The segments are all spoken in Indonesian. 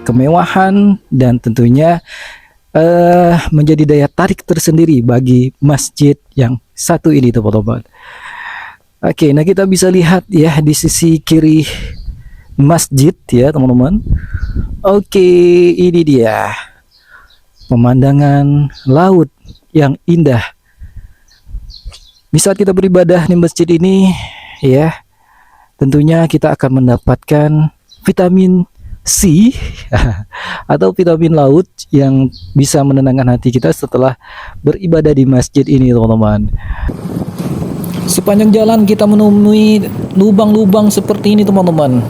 kemewahan dan tentunya menjadi daya tarik tersendiri bagi masjid yang satu ini teman-teman. Oke, nah kita bisa lihat ya di sisi kiri masjid ya teman-teman. Oke, ini dia pemandangan laut yang indah. Di saat kita beribadah di masjid ini ya, tentunya kita akan mendapatkan vitamin C atau vitamin laut yang bisa menenangkan hati kita setelah beribadah di masjid ini teman-teman. Sepanjang jalan kita menemui lubang-lubang seperti ini teman-teman,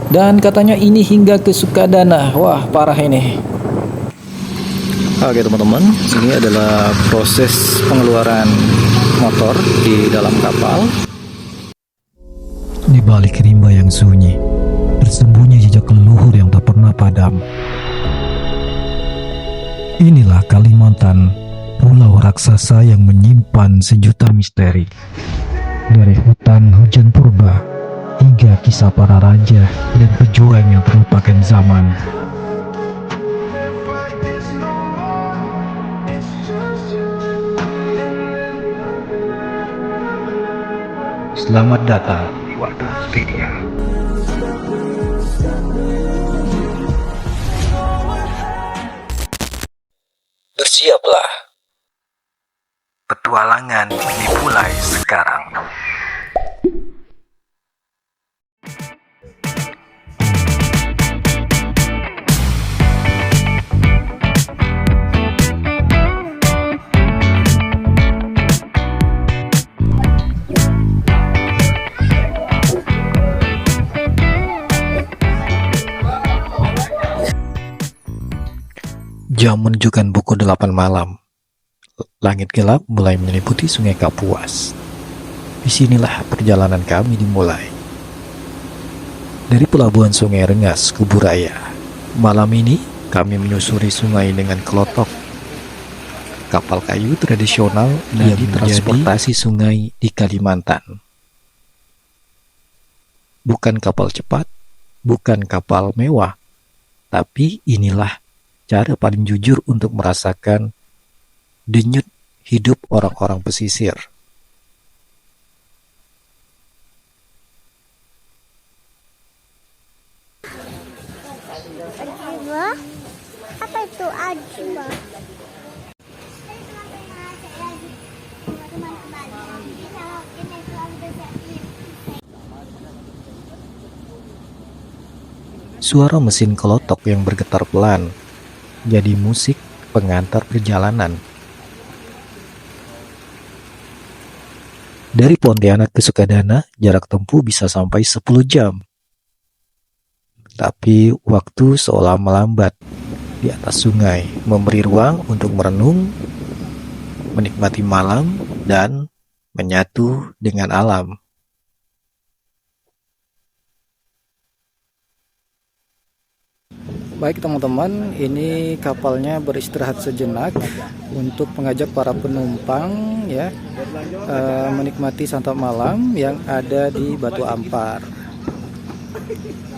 dan katanya ini hingga ke Sukadana. Wah, parah ini. Oke teman-teman, ini adalah proses pengeluaran motor di dalam kapal. Di balik rimba yang sunyi, bersembunyi jejak leluhur yang tak pernah padam. Inilah Kalimantan, pulau raksasa yang menyimpan sejuta misteri. Dari hutan hujan purba, hingga kisah para raja dan pejuang yang terlupakan zaman. Selamat datang di Wartaspedia. Bersiaplah, Petualangan dimulai sekarang. Jam menunjukkan pukul 8 malam. Langit gelap mulai menyelimuti Sungai Kapuas. Disinilah perjalanan kami dimulai. Dari pelabuhan Sungai Rengas, Kuburaya. Malam ini kami menyusuri sungai dengan kelotok, kapal kayu tradisional yang transportasi sungai di Kalimantan. Bukan kapal cepat, bukan kapal mewah, tapi inilah cara paling jujur untuk merasakan denyut hidup orang-orang pesisir. Ajwa? Apa itu ajwa? Suara mesin kelotok yang bergetar pelan jadi musik pengantar perjalanan. Dari Pontianak ke Sukadana, jarak tempuh bisa sampai 10 jam. Tapi waktu seolah melambat di atas sungai, memberi ruang untuk merenung, menikmati malam, dan menyatu dengan alam. Baik teman-teman, ini kapalnya beristirahat sejenak untuk mengajak para penumpang ya menikmati santap malam yang ada di Batu Ampar.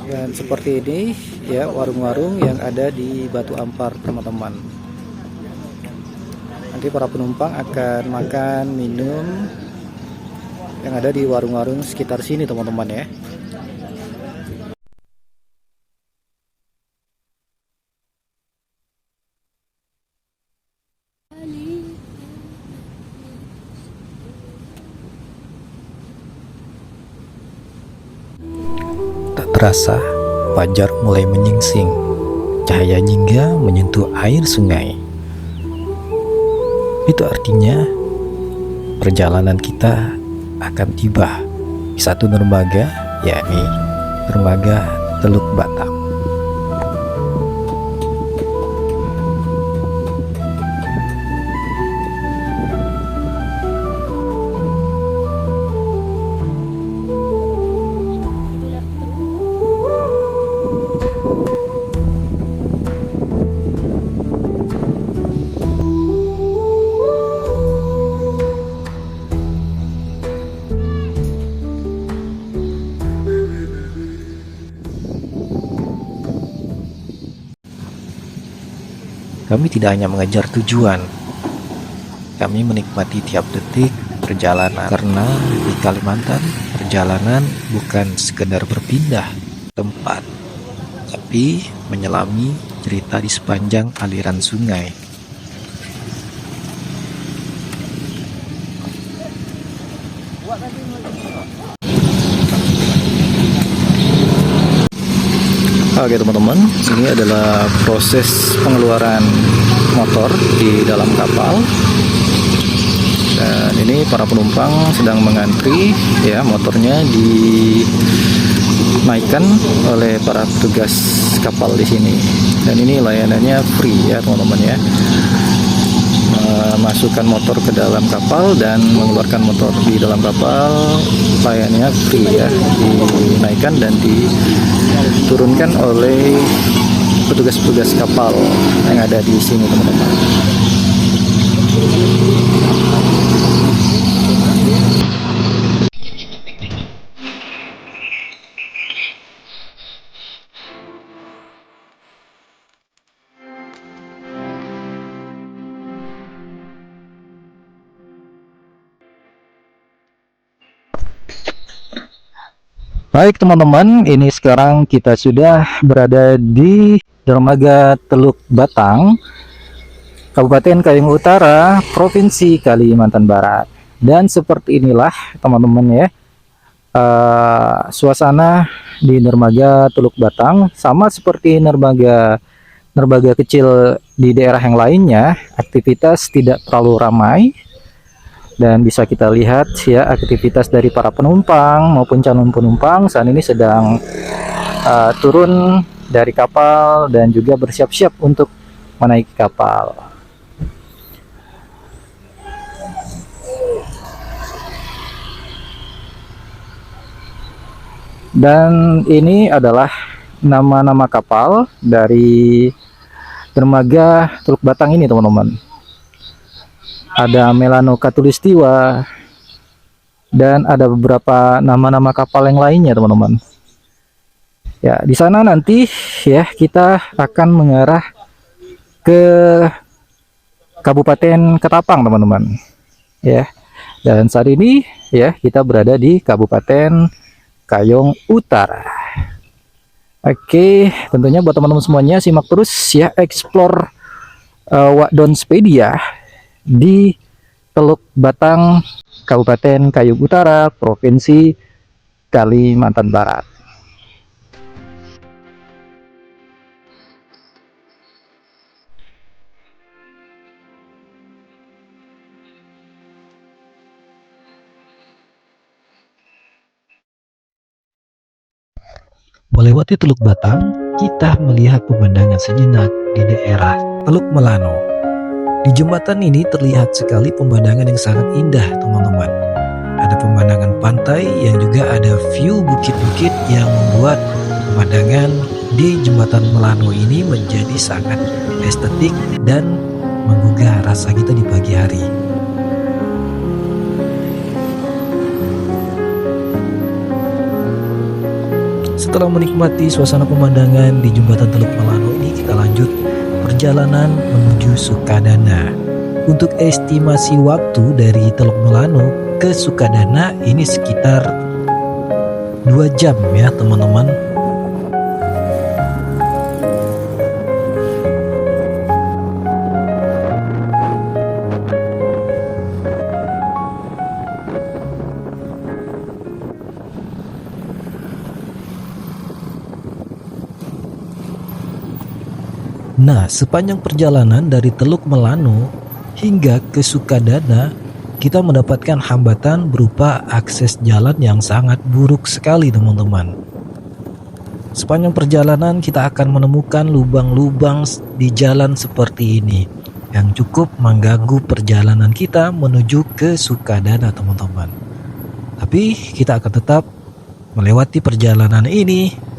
Dan seperti ini ya warung-warung yang ada di Batu Ampar teman-teman. Nanti para penumpang akan makan, minum yang ada di warung-warung sekitar sini teman-teman ya. Tak terasa, fajar mulai menyingsing. Cahaya jingga menyentuh air sungai. Itu artinya perjalanan kita akan tiba di satu dermaga, yakni dermaga Teluk Batam. Kami tidak hanya mengejar tujuan, kami menikmati tiap detik perjalanan. Karena di Kalimantan, perjalanan bukan sekedar berpindah tempat, tapi menyelami cerita di sepanjang aliran sungai. Oke teman-teman, ini adalah proses pengeluaran motor di dalam kapal. Dan ini para penumpang sedang mengantri, ya, motornya dinaikkan oleh para petugas kapal di sini. Dan ini layanannya free ya teman-teman ya. Masukkan motor ke dalam kapal dan mengeluarkan motor di dalam kapal, layanannya free ya, dinaikkan dan diturunkan oleh petugas-petugas kapal yang ada di sini teman-teman. Baik teman-teman, ini sekarang kita sudah berada di dermaga Teluk Batang, Kabupaten Kayong Utara, Provinsi Kalimantan Barat. Dan seperti inilah teman-teman ya, suasana di dermaga Teluk Batang. Sama seperti dermaga kecil di daerah yang lainnya, aktivitas tidak terlalu ramai. Dan bisa kita lihat ya, aktivitas dari para penumpang maupun calon penumpang saat ini sedang turun dari kapal dan juga bersiap-siap untuk menaiki kapal. Dan ini adalah nama-nama kapal dari dermaga Teluk Batang ini teman-teman. Ada Melano Katulistiwa dan ada beberapa nama-nama kapal yang lainnya teman-teman. Ya, di sana nanti ya kita akan mengarah ke Kabupaten Ketapang teman-teman. Ya. Dan saat ini ya kita berada di Kabupaten Kayong Utara. Oke, tentunya buat teman-teman semuanya simak terus ya explore Wadonspedia di Teluk Batang, Kabupaten Kayong Utara, Provinsi Kalimantan Barat. Melewati Teluk Batang, kita melihat pemandangan sejenak di daerah Teluk Melano. Di jembatan ini terlihat sekali pemandangan yang sangat indah teman-teman. Ada pemandangan pantai yang juga ada view bukit-bukit yang membuat pemandangan di jembatan Melano ini menjadi sangat estetik dan menggugah rasa kita di pagi hari. Setelah menikmati suasana pemandangan di jembatan Teluk Melano ini, kita lanjut perjalanan menuju Sukadana. Untuk estimasi waktu dari Teluk Melano ke Sukadana ini sekitar 2 jam ya teman-teman. Nah, sepanjang perjalanan dari Teluk Melano hingga ke Sukadana, kita mendapatkan hambatan berupa akses jalan yang sangat buruk sekali teman-teman. Sepanjang perjalanan kita akan menemukan lubang-lubang di jalan seperti ini yang cukup mengganggu perjalanan kita menuju ke Sukadana teman-teman. Tapi kita akan tetap melewati perjalanan ini.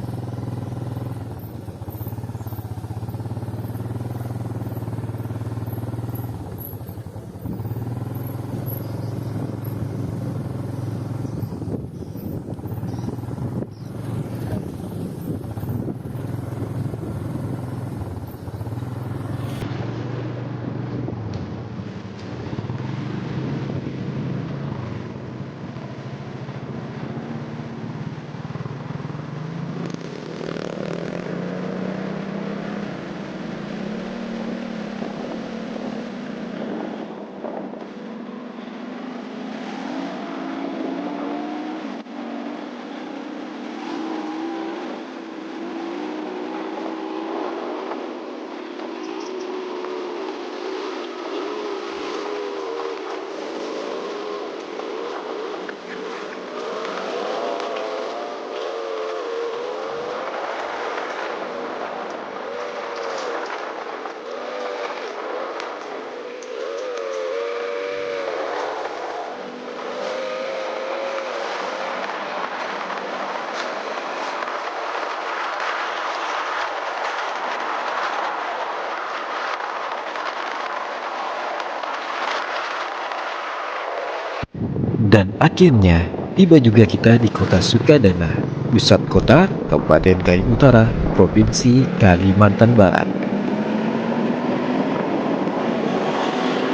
Dan akhirnya tiba juga kita di kota Sukadana, pusat kota Kabupaten Kayun Utara, Provinsi Kalimantan Barat.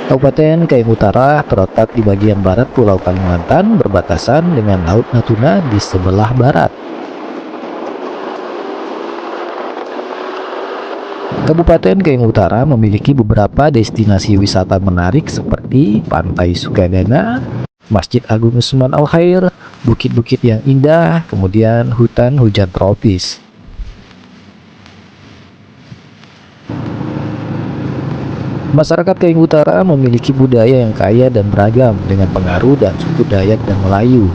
Kabupaten Kayun Utara terletak di bagian barat Pulau Kalimantan, berbatasan dengan Laut Natuna di sebelah barat. Kabupaten Kayun Utara memiliki beberapa destinasi wisata menarik seperti Pantai Sukadana, Masjid Agung Usman Al-Khair, bukit-bukit yang indah, kemudian hutan hujan tropis. Masyarakat Kayun Utara memiliki budaya yang kaya dan beragam dengan pengaruh dan suku Dayak dan Melayu.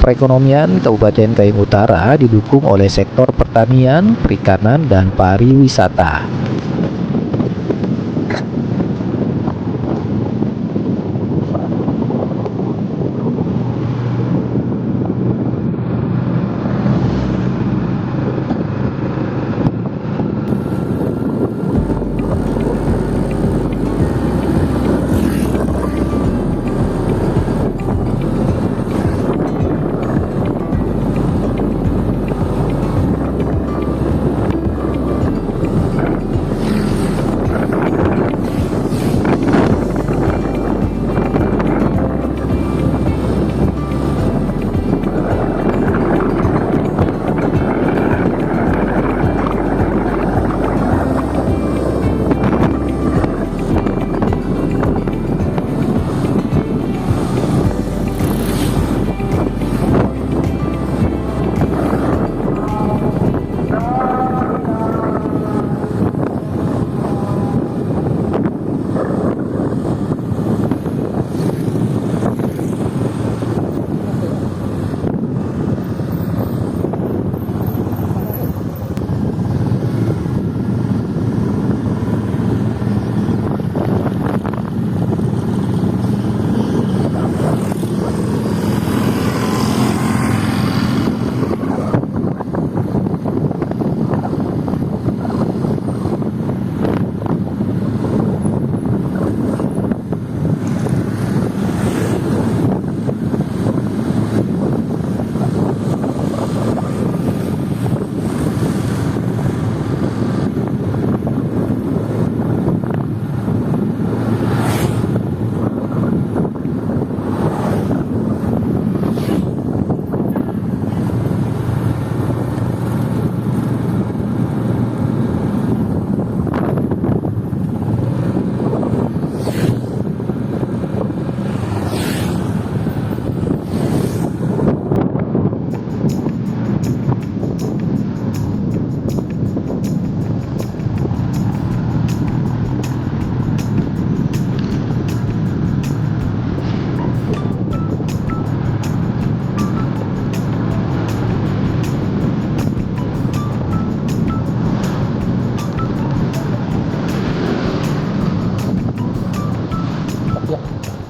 Perekonomian Kabupaten Kayun Utara didukung oleh sektor pertanian, perikanan, dan pariwisata.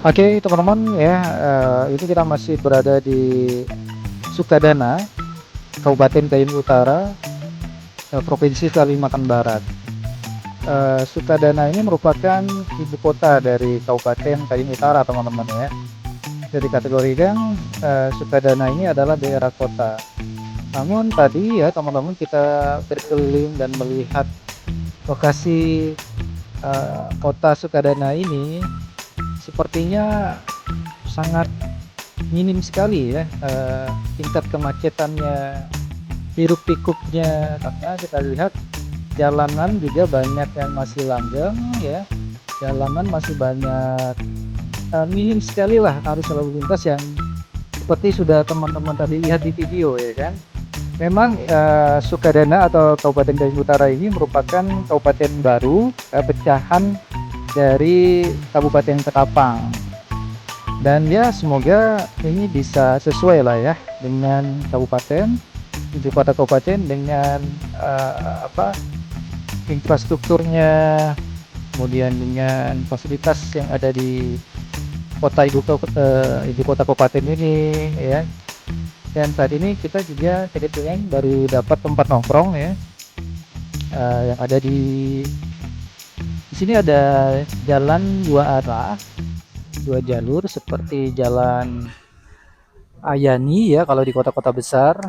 Oke teman-teman ya, ini kita masih berada di Sukadana, Kabupaten Kayun Utara, Provinsi Kalimantan Barat. Sukadana ini merupakan ibu kota dari Kabupaten Kayun Utara teman-teman ya. Jadi kategorikan Sukadana ini adalah daerah kota. Namun tadi ya teman-teman kita berkeliling dan melihat lokasi kota Sukadana ini sepertinya sangat minim sekali ya tingkat kemacetannya, hiruk pikuknya, karena kita lihat jalanan juga banyak yang masih langgeng ya, jalanan masih banyak minim sekali lah arus lalu lintas yang seperti sudah teman-teman tadi lihat di video ya kan. Memang Sukadana atau Kabupaten Kayun Utara ini merupakan kabupaten baru, pecahan dari Kabupaten Ketapang, dan ya semoga ini bisa sesuai lah ya dengan kabupaten, ibu kota kabupaten, dengan infrastrukturnya, kemudian dengan fasilitas yang ada di kota ibu kota kabupaten ini ya. Dan saat ini kita juga kebetulan baru dapat tempat nongkrong ya, yang ada di sini ada jalan dua arah dua jalur seperti jalan Ayani ya kalau di kota-kota besar.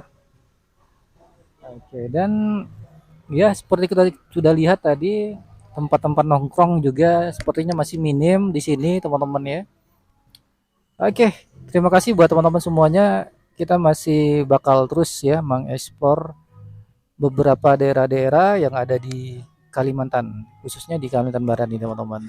Oke, dan ya seperti kita sudah lihat tadi, tempat-tempat nongkrong juga sepertinya masih minim di sini teman-teman ya. Oke, terima kasih buat teman-teman semuanya. Kita masih bakal terus ya mengeksplor beberapa daerah-daerah yang ada di Kalimantan, khususnya di Kalimantan Barat nih teman-teman.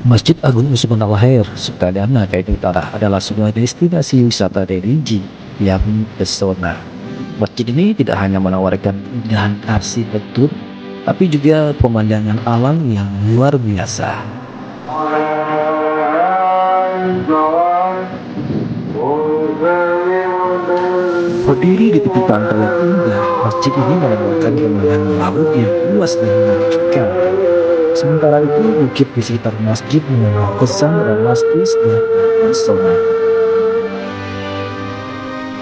Masjid Agung Usman Al-Khair, Sukadana, Kain Utara adalah sebuah destinasi wisata religi yang pesona. Masjid ini tidak hanya menawarkan keindahan arsitektur, tapi juga pemandangan alam yang luar biasa. Berdiri di tepi pantai yang indah, masjid ini menawarkan pemandangan laut yang luas dan menakjubkan. Sementara itu, bukit di sekitar masjid membawa kesan dramatis dan pesona.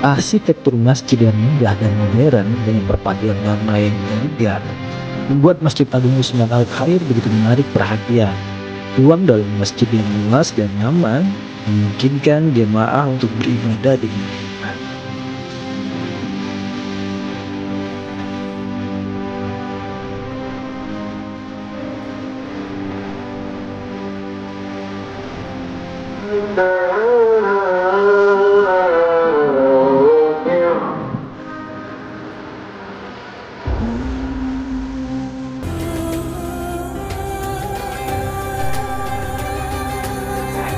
Arsitektur masjid yang indah dan modern dengan perpaduan warna yang elegan membuat Masjid Agung Usman Al-Khair begitu menarik perhatian. Ruang dalam masjid yang luas dan nyaman memungkinkan jemaah untuk beribadah dengan nyaman.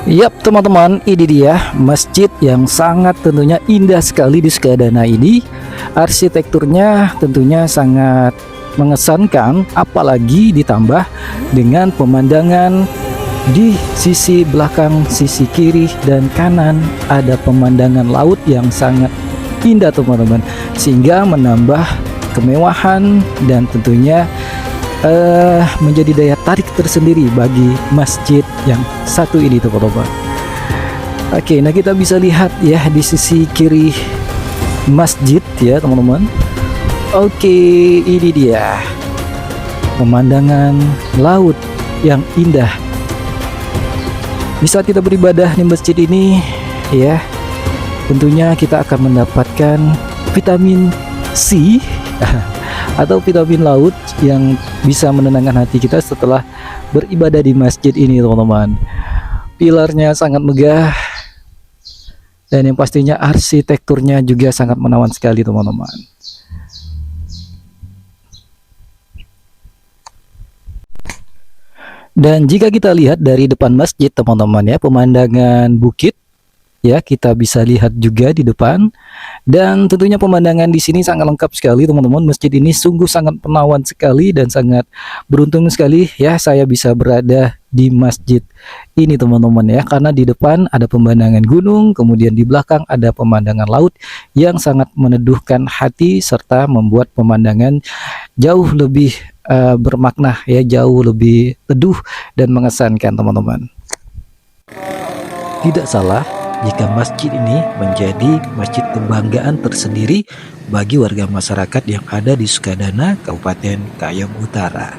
Yap teman-teman, ini dia masjid yang sangat tentunya indah sekali di Sukadana ini. Arsitekturnya tentunya sangat mengesankan, apalagi ditambah dengan pemandangan di sisi belakang, sisi kiri dan kanan ada pemandangan laut yang sangat indah teman-teman, sehingga menambah kemewahan dan tentunya menjadi daya tarik tersendiri bagi masjid yang satu ini teman-teman. Oke, nah kita bisa lihat ya di sisi kiri masjid ya teman-teman. Oke, ini dia pemandangan laut yang indah. Di saat kita beribadah di masjid ini ya, tentunya kita akan mendapatkan vitamin C atau vitamin laut yang bisa menenangkan hati kita setelah beribadah di masjid ini teman-teman. Pilarnya sangat megah dan yang pastinya arsitekturnya juga sangat menawan sekali teman-teman. Dan jika kita lihat dari depan masjid teman-teman ya, pemandangan bukit ya kita bisa lihat juga di depan, dan tentunya pemandangan di sini sangat lengkap sekali teman-teman. Masjid ini sungguh sangat menawan sekali dan sangat beruntung sekali ya saya bisa berada di masjid ini teman-teman ya, karena di depan ada pemandangan gunung, kemudian di belakang ada pemandangan laut yang sangat meneduhkan hati serta membuat pemandangan jauh lebih bermakna ya, jauh lebih teduh dan mengesankan teman-teman. Tidak salah jika masjid ini menjadi masjid kebanggaan tersendiri bagi warga masyarakat yang ada di Sukadana, Kabupaten Kayong Utara.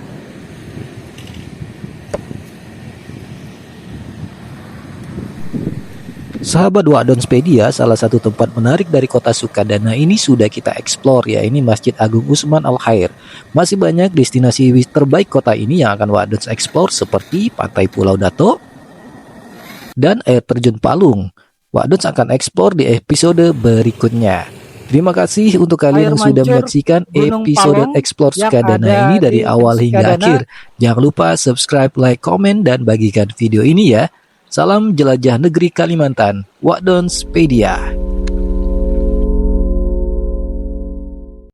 Sahabat Wadonspedia, salah satu tempat menarik dari kota Sukadana ini sudah kita eksplor, ya ini Masjid Agung Usman Al-Khair. Masih banyak destinasi terbaik kota ini yang akan Wadons eksplor seperti Pantai Pulau Dato dan air terjun Palung. Wadons akan eksplor di episode berikutnya. Terima kasih untuk kalian yang sudah menyaksikan episode Explore Sukadana ini dari awal hingga akhir. Jangan lupa subscribe, like, komen, dan bagikan video ini ya. Salam jelajah negeri Kalimantan, Wadonspedia.